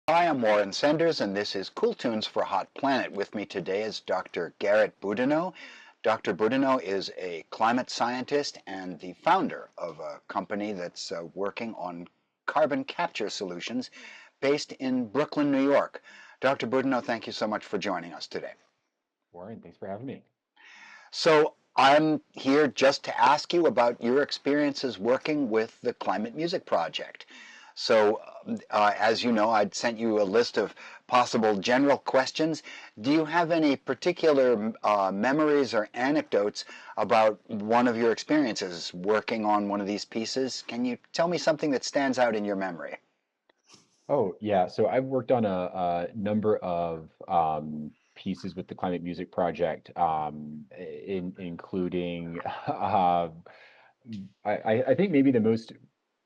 Hi, I'm Warren Sanders, and this is Cool Tunes for Hot Planet. With me today is Dr. Garrett Boudinot. Dr. Boudinot is a climate scientist and the founder of a company that's working on carbon capture solutions based in Brooklyn, New York. Dr. Boudinot, thank you so much for joining us today. Warren, thanks for having me. So, I'm here just to ask you about your experiences working with the Climate Music Project. So, as you know, I'd sent you a list of possible general questions. Do you have any particular memories or anecdotes about one of your experiences working on one of these pieces? Can you tell me something that stands out in your memory? Oh, yeah. So I've worked on a number of pieces with the Climate Music Project, including I think maybe the most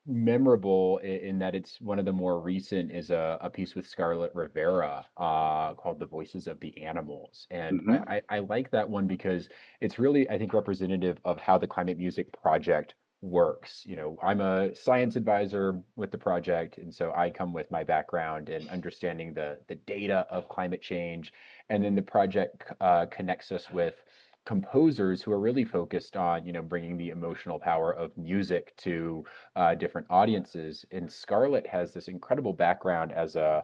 memorable in that it's one of the more recent is a piece with Scarlett Rivera called "The Voices of the Animals," and Hmm. I like that one because it's really, I think, representative of how the Climate Music Project works. I'm a science advisor with the project, and so I come with my background in understanding the data of climate change, and then the project connects us with composers who are really focused on, bringing the emotional power of music to different audiences. And Scarlett has this incredible background as a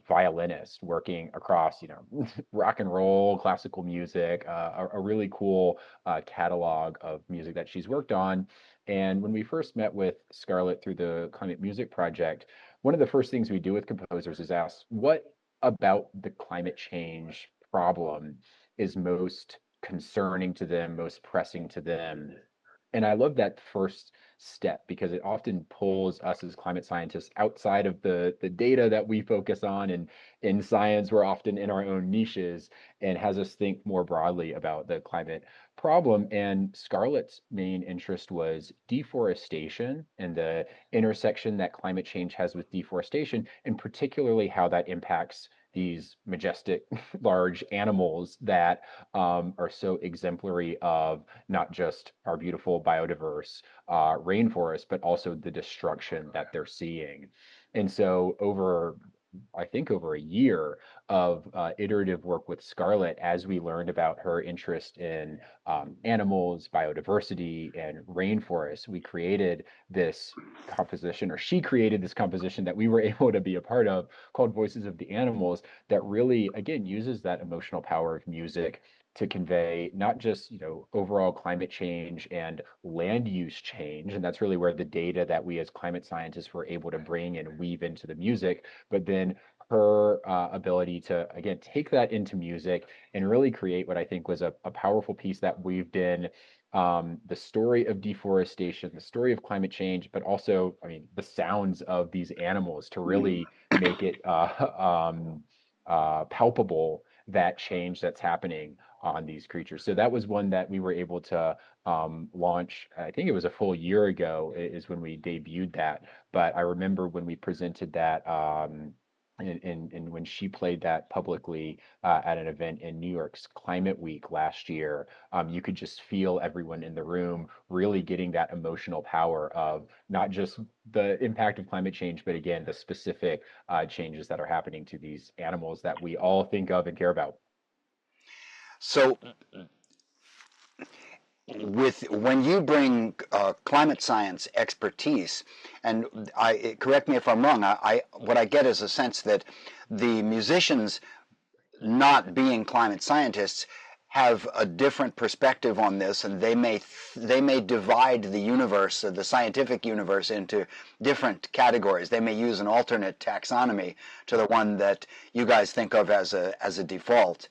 violinist working across, rock and roll, classical music, a really cool catalog of music that she's worked on. And when we first met with Scarlett through the Climate Music Project, one of the first things we do with composers is ask, what about the climate change problem is most concerning to them, most pressing to them? And I love that first step because it often pulls us as climate scientists outside of the data that we focus on. And in science, we're often in our own niches and has us think more broadly about the climate problem. And Scarlett's main interest was deforestation and the intersection that climate change has with deforestation, and particularly how that impacts these majestic, large animals that are so exemplary of not just our beautiful biodiverse rainforest, but also the destruction that they're seeing. And so I think over a year of iterative work with Scarlett, as we learned about her interest in animals, biodiversity, and rainforests, we created this composition, or she created this composition that we were able to be a part of, called Voices of the Animals, that really, again, uses that emotional power of music to convey not just, overall climate change and land use change, and that's really where the data that we as climate scientists were able to bring and weave into the music, but then her ability to, again, take that into music and really create what I think was a powerful piece that weaved in the story of deforestation, the story of climate change, but also, I mean, the sounds of these animals to really make it palpable, that change that's happening on these creatures. So that was one that we were able to launch. I think it was a full year ago is when we debuted that. But I remember when we presented that and when she played that publicly at an event in New York's Climate Week last year, you could just feel everyone in the room really getting that emotional power of not just the impact of climate change, but again, the specific changes that are happening to these animals that we all think of and care about. So, with when you bring climate science expertise, and correct me if I'm wrong, what I get is a sense that the musicians, not being climate scientists, have a different perspective on this, and they may divide the universe, the scientific universe, into different categories. They may use an alternate taxonomy to the one that you guys think of as a default.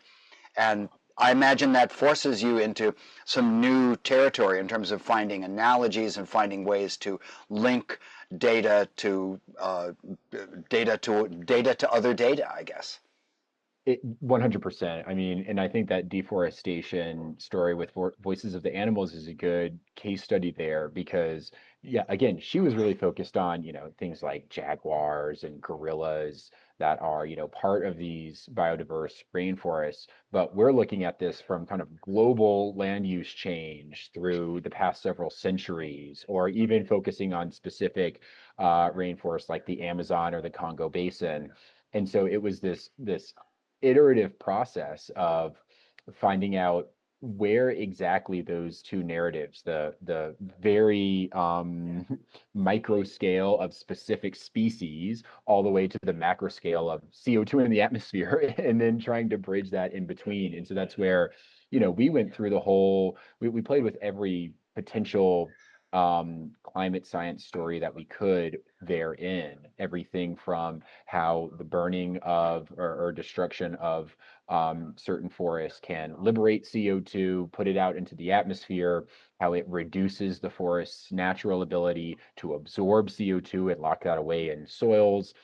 And I imagine that forces you into some new territory in terms of finding analogies and finding ways to link data to data to other data, I guess. 100%. I mean, and I think that deforestation story with Voices of the Animals is a good case study there because, yeah, again, she was really focused on, things like jaguars and gorillas that are, part of these biodiverse rainforests. But we're looking at this from kind of global land use change through the past several centuries, or even focusing on specific rainforests like the Amazon or the Congo Basin. And so it was this iterative process of finding out where exactly those two narratives, the very micro scale of specific species, all the way to the macro scale of CO2 in the atmosphere, and then trying to bridge that in between. And so that's where, we went through the whole, we played with every potential climate science story that we could therein. Everything from how the burning of or destruction of certain forests can liberate CO2, put it out into the atmosphere, how it reduces the forest's natural ability to absorb CO2 and lock that away in soils,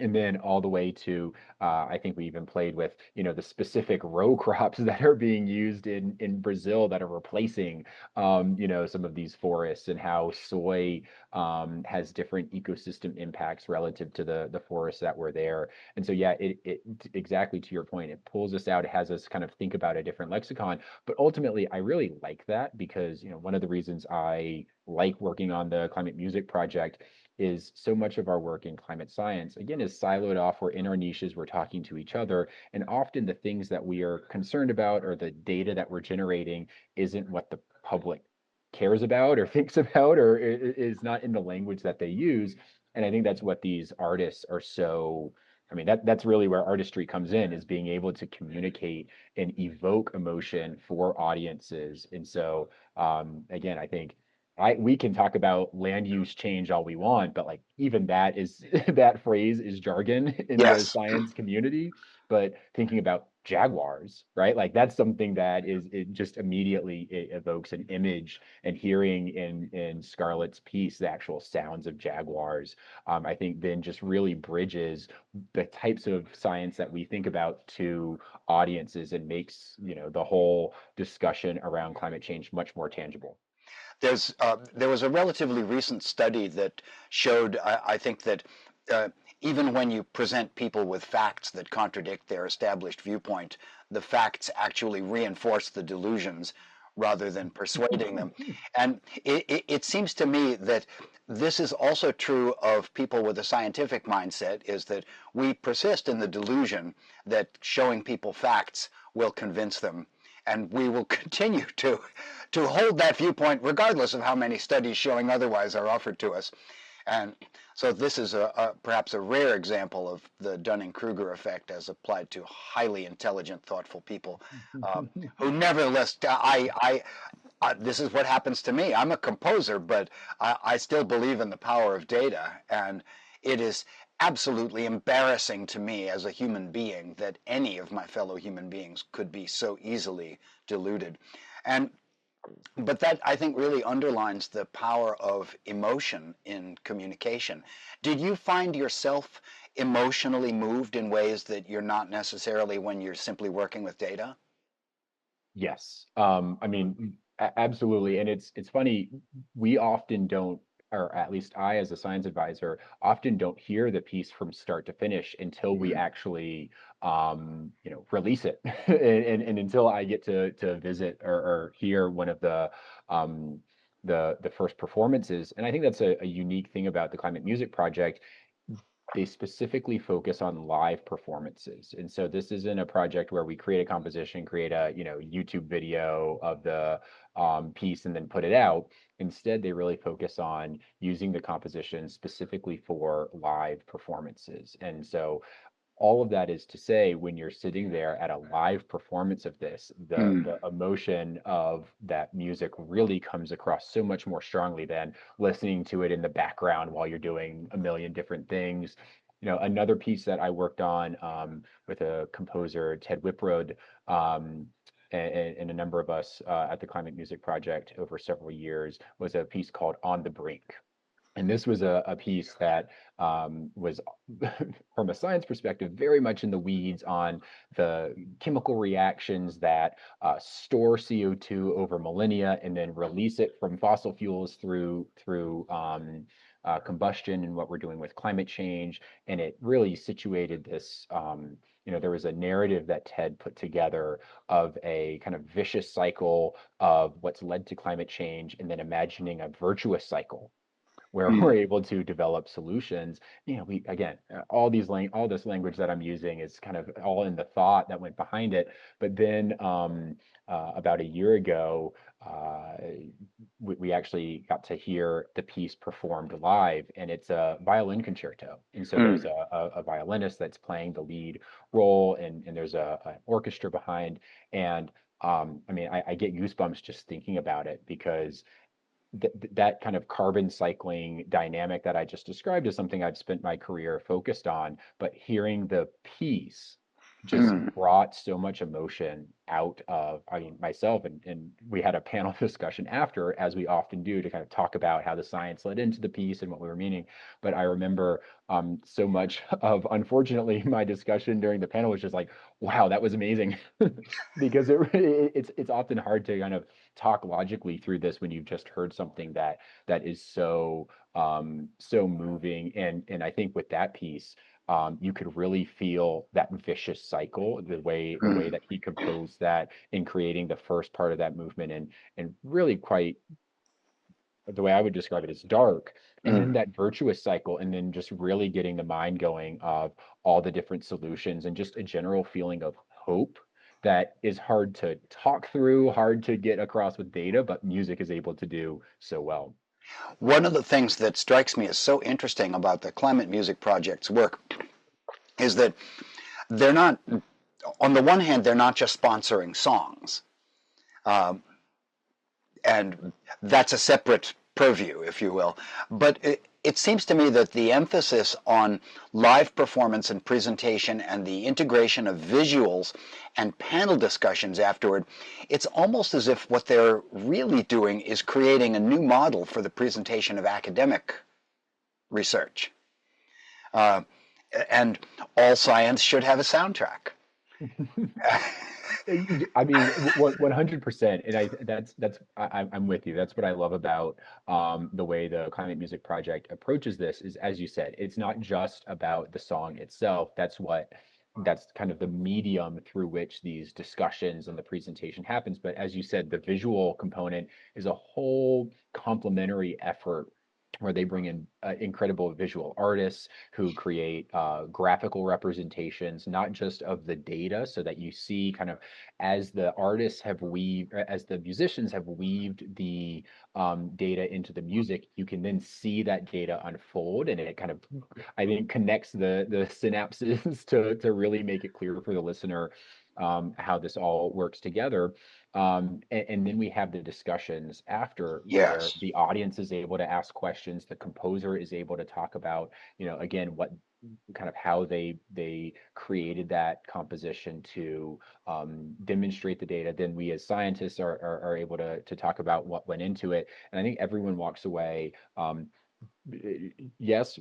and then all the way to I think we even played with the specific row crops that are being used in Brazil that are replacing some of these forests, and how soy has different ecosystem impacts relative to the forests that were there. And so yeah, it exactly to your point, it pulls us out, it has us kind of think about a different lexicon. But ultimately, I really like that because one of the reasons I like working on the climate music project is so much of our work in climate science, again, is siloed off. We're in our niches, we're talking to each other. And often the things that we are concerned about or the data that we're generating isn't what the public cares about or thinks about, or is not in the language that they use. And I think that's what these artists are so. I mean, that's really where artistry comes in, is being able to communicate and evoke emotion for audiences. And so, again, I think we can talk about land use change all we want, but like even that is that phrase is jargon in the Yes. science community. But thinking about jaguars, right? Like that's something that it just immediately it evokes an image, and hearing in Scarlett's piece the actual sounds of jaguars, I think then just really bridges the types of science that we think about to audiences, and makes the whole discussion around climate change much more tangible. There was a relatively recent study that showed, I think, that uh, even when you present people with facts that contradict their established viewpoint, the facts actually reinforce the delusions rather than persuading them. And it seems to me that this is also true of people with a scientific mindset, is that we persist in the delusion that showing people facts will convince them, and we will continue to hold that viewpoint regardless of how many studies showing otherwise are offered to us. And so this is perhaps a rare example of the Dunning-Kruger effect as applied to highly intelligent, thoughtful people, who nevertheless, this is what happens to me. I'm a composer, but I still believe in the power of data, and it is absolutely embarrassing to me as a human being that any of my fellow human beings could be so easily deluded. And but that, I think, really underlines the power of emotion in communication. Did you find yourself emotionally moved in ways that you're not necessarily when you're simply working with data? Yes. I mean, absolutely. And it's funny, we often don't, or at least I, as a science advisor, often don't hear the piece from start to finish until we Mm. actually, release it, and until I get to visit or hear one of um, the first performances. And I think that's a unique thing about the Climate Music Project. They specifically focus on live performances. And so this isn't a project where we create a composition, create a YouTube video of the piece and then put it out. Instead, they really focus on using the composition specifically for live performances. And so all of that is to say, when you're sitting there at a live performance of this, the Mm. emotion of that music really comes across so much more strongly than listening to it in the background while you're doing a million different things. Another piece that I worked on with a composer, Ted Whiprod, and a number of us at the Climate Music Project over several years, was a piece called On the Brink. And this was a piece that was, from a science perspective, very much in the weeds on the chemical reactions that store CO2 over millennia and then release it from fossil fuels through combustion, and what we're doing with climate change. And it really situated this. There was a narrative that Ted put together of a kind of vicious cycle of what's led to climate change, and then imagining a virtuous cycle where Mm. we're able to develop solutions. We again, all this language that I'm using is kind of all in the thought that went behind it. But then about a year ago, uh, we actually got to hear the piece performed live, and it's a violin concerto. And so Mm. there's a violinist that's playing the lead role, and there's an orchestra behind. And I mean, I get goosebumps just thinking about it, because that kind of carbon cycling dynamic that I just described is something I've spent my career focused on, but hearing the piece just Mm. brought so much emotion out of, I mean, myself, and we had a panel discussion after, as we often do, to kind of talk about how the science led into the piece and what we were meaning. But I remember so much of, unfortunately, my discussion during the panel was just like, wow, that was amazing. Because it's often hard to kind of talk logically through this when you've just heard something that is so moving. And I think with that piece, you could really feel that vicious cycle, the way Mm. that he composed that in creating the first part of that movement, and really quite, the way I would describe it is dark, and then Mm. that virtuous cycle, and then just really getting the mind going of all the different solutions, and just a general feeling of hope that is hard to talk through, hard to get across with data, but music is able to do so well. One of the things that strikes me as so interesting about the Climate Music Project's work is that they're not, on the one hand, they're not just sponsoring songs. Um, and that's a separate purview, if you will. But it seems to me that the emphasis on live performance and presentation and the integration of visuals and panel discussions afterward, it's almost as if what they're really doing is creating a new model for the presentation of academic research. Uh, and all science should have a soundtrack. I mean, 100%. And I'm with you. That's what I love about the way the Climate Music Project approaches this is, as you said, it's not just about the song itself. That's kind of the medium through which these discussions and the presentation happens. But as you said, the visual component is a whole complementary effort where they bring in incredible visual artists who create graphical representations, not just of the data, so that you see kind of, as the musicians have weaved the data into the music, you can then see that data unfold, and it kind of, I think, connects the synapses to really make it clear for the listener how this all works together. And then we have the discussions after, where Yes. the audience is able to ask questions, the composer is able to talk about, again, what kind of how they created that composition to demonstrate the data. Then we as scientists are able to talk about what went into it. And I think everyone walks away, yes,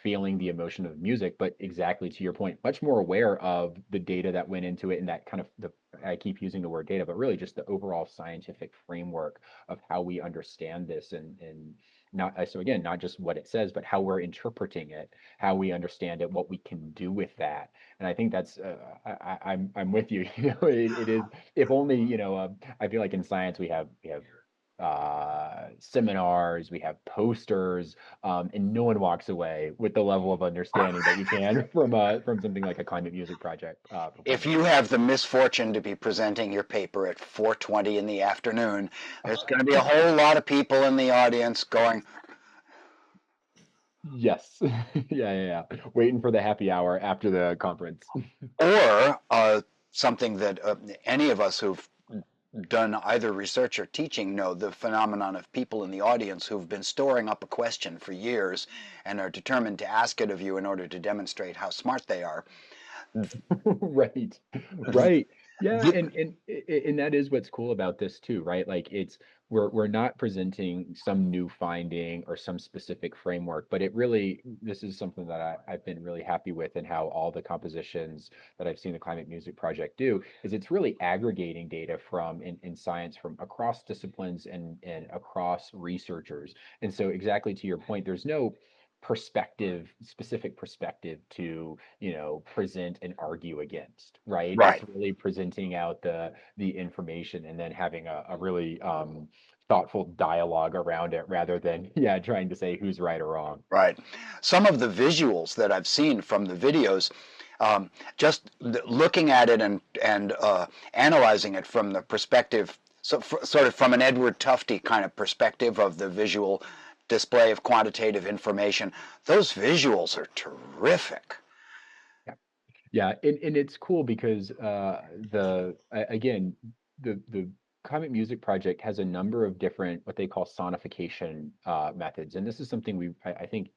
feeling the emotion of music, but exactly to your point, much more aware of the data that went into it, and that kind of I keep using the word data, but really just the overall scientific framework of how we understand this, and not so again, not just what it says, but how we're interpreting it, how we understand it, what we can do with that. And I think that's I'm with you. It is, if only, I feel like in science we have seminars, we have posters, and no one walks away with the level of understanding that you can from something like a climate music project If performance. you have the misfortune to be presenting your paper at 4:20 in the afternoon, there's going to be a whole lot of people in the audience going, Yes. Yeah. Waiting for the happy hour after the conference. or something that any of us who've done either research or teaching know, the phenomenon of people in the audience who've been storing up a question for years and are determined to ask it of you in order to demonstrate how smart they are. Right. Right. Yeah, and that is what's cool about this too, right? Like, we're not presenting some new finding or some specific framework, but this is something that I've been really happy with, and how all the compositions that I've seen the Climate Music Project do is it's really aggregating data from in science from across disciplines and across researchers. And so, exactly to your point, there's no specific perspective to, present and argue against, right? Right. It's really presenting out the information, and then having a really thoughtful dialogue around it rather than yeah trying to say who's right or wrong. Right. Some of the visuals that I've seen from the videos, just looking at it and analyzing it from the perspective, sort of from an Edward Tufte kind of perspective of the visual display of quantitative information, those visuals are terrific. Yeah, and it's cool because again the Climate Music Project has a number of different what they call sonification methods, and this is something I think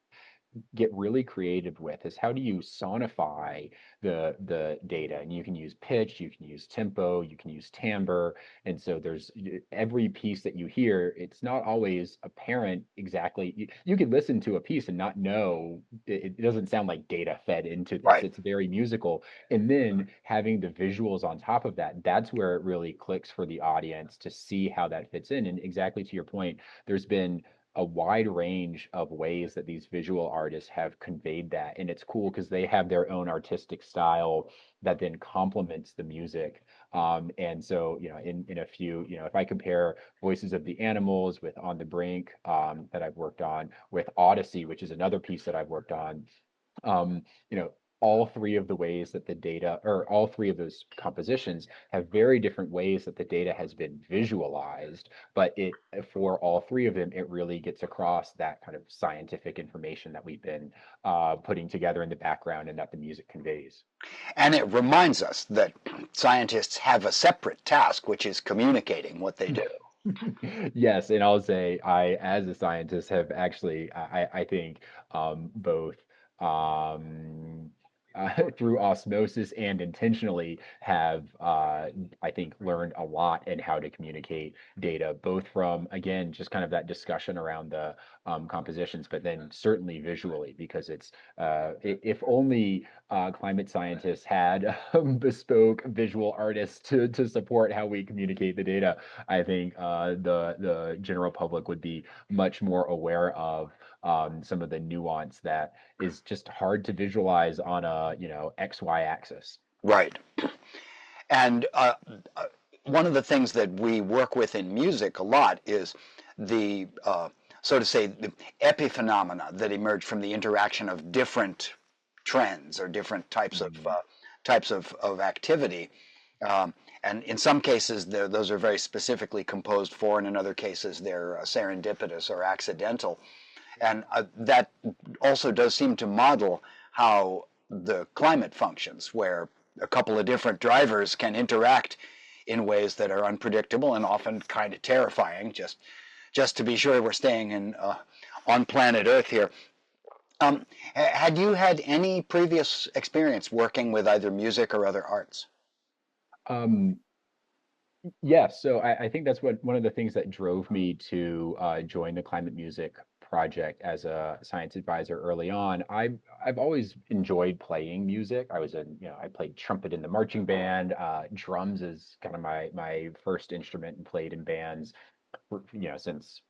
get really creative with is how do you sonify the data, and you can use pitch, you can use tempo, you can use timbre, and so there's every piece that you hear, it's not always apparent exactly. You could listen to a piece and not know it doesn't sound like data fed into this. Right. It's very musical, and then having the visuals on top of that, that's where it really clicks for the audience to see how that fits in. And exactly to your point, there's been a wide range of ways that these visual artists have conveyed that. And it's cool because they have their own artistic style that then complements the music. And so, in a few, if I compare Voices of the Animals with On the Brink that I've worked on, with Odyssey, which is another piece that I've worked on, um, you know, all three of the ways that the data, or all three of those compositions have very different ways that the data has been visualized, but for all three of them, it really gets across that kind of scientific information that we've been putting together in the background and that the music conveys. And it reminds us that scientists have a separate task, which is communicating what they do. Yes, and I'll say I, as a scientist, have actually I think both um, through osmosis and intentionally have I think learned a lot in how to communicate data, both from again just kind of that discussion around the compositions, but then certainly visually because it's if only climate scientists had bespoke visual artists to support how we communicate the data. I think the general public would be much more aware of some of the nuance that is just hard to visualize on a XY axis. Right. And one of the things that we work with in music a lot is the, so to say, the epiphenomena that emerge from the interaction of different trends or different Mhm. types of activity. And in some cases, those are very specifically composed for, and in other cases, they're serendipitous or accidental. And that also does seem to model how the climate functions, where a couple of different drivers can interact in ways that are unpredictable and often kind of terrifying. Just to be sure we're staying in on planet Earth here. Had you had any previous experience working with either music or other arts? Um, Yeah, so I think that's what one of the things that drove me to join the Climate Music Project as a science advisor early on. I've always enjoyed playing music. I played trumpet in the marching band. Drums is kind of my first instrument and played in bands since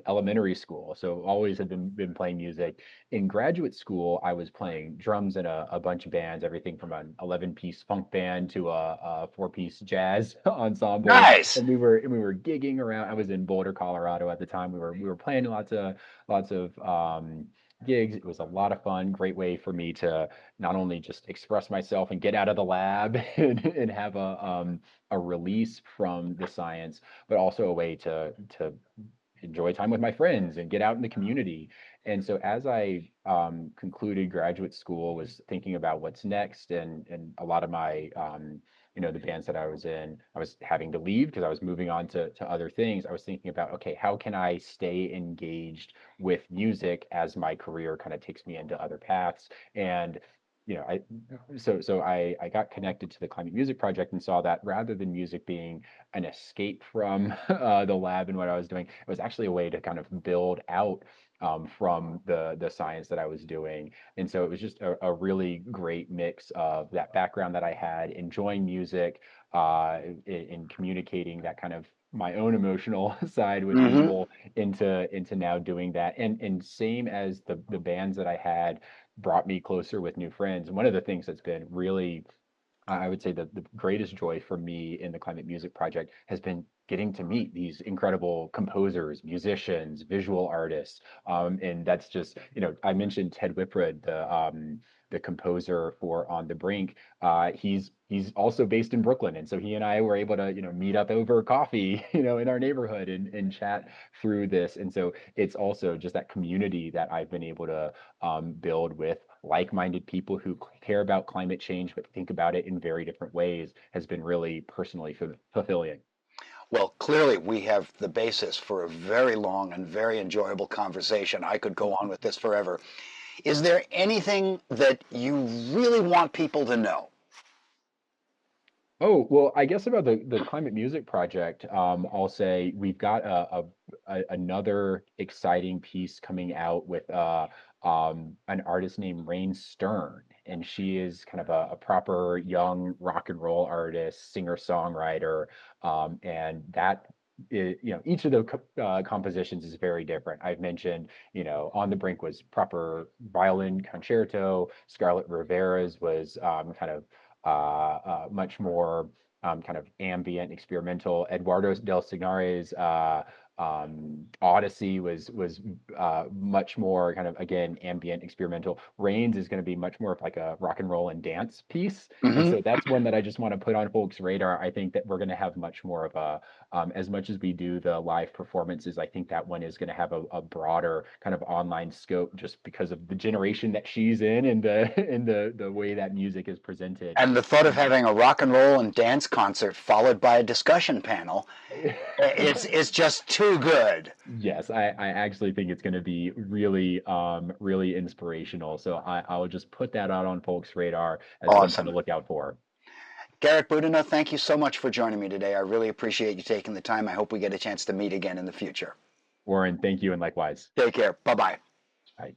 elementary school. So always have been playing music. In graduate school, I was playing drums in a bunch of bands, everything from an 11-piece funk band to a 4-piece jazz ensemble. Nice. And we were gigging around. I was in Boulder, Colorado at the time. We were playing lots of gigs. It was a lot of fun. Great way for me to not only just express myself and get out of the lab and have a release from the science, but also a way to enjoy time with my friends and get out in the community. And so as I concluded graduate school, was thinking about what's next, and a lot of my the bands that I was in, I was having to leave because I was moving on to other things. I was thinking about, okay, how can I stay engaged with music as my career kind of takes me into other paths? And I so I got connected to the Climate Music Project and saw that rather than music being an escape from the lab and what I was doing, it was actually a way to kind of build out from the science that I was doing. And so it was just a really great mix of that background that I had, enjoying music, in communicating that kind of my own emotional side with Hmm. people into now doing that. And same as the bands that I had brought me closer with new friends. And one of the things that's been really, I would say, the greatest joy for me in the Climate Music Project has been getting to meet these incredible composers, musicians, visual artists. And that's just, I mentioned Ted Whiprud, the composer for On the Brink. He's also based in Brooklyn, and so he and I were able to meet up over coffee in our neighborhood and chat through this. And so it's also just that community that I've been able to build with like-minded people who care about climate change but think about it in very different ways has been really personally fulfilling. Well, clearly we have the basis for a very long and very enjoyable conversation. I could go on with this forever. Is there anything that you really want people to know? Oh, well, I guess about the climate music project, I'll say we've got another exciting piece coming out with an artist named Rain Stern, and she is kind of a proper young rock and roll artist, singer-songwriter, and that is, each of the compositions is very different. I've mentioned, On the Brink was proper violin concerto. Scarlett Rivera's was kind of much more kind of ambient, experimental. Eduardo del Signare's Odyssey was much more kind of, again, ambient, experimental. Rains is going to be much more of like a rock and roll and dance piece, and Hmm. so that's one that I just want to put on folks' radar. I think that we're going to have much more of a as much as we do the live performances, I think that one is going to have a broader kind of online scope just because of the generation that she's in and the and the way that music is presented. And the thought of Um, having a rock and roll and dance concert followed by a discussion panel, it's just too good. yes, I actually think it's going to be really really inspirational. So I'll just put that out on folks' radar as something to Awesome. look out for. Garrett Boudinot, thank you so much for joining me today. I really appreciate you taking the time. I hope we get a chance to meet again in the future. Warren, thank you, and likewise. Take care. Bye bye. Bye.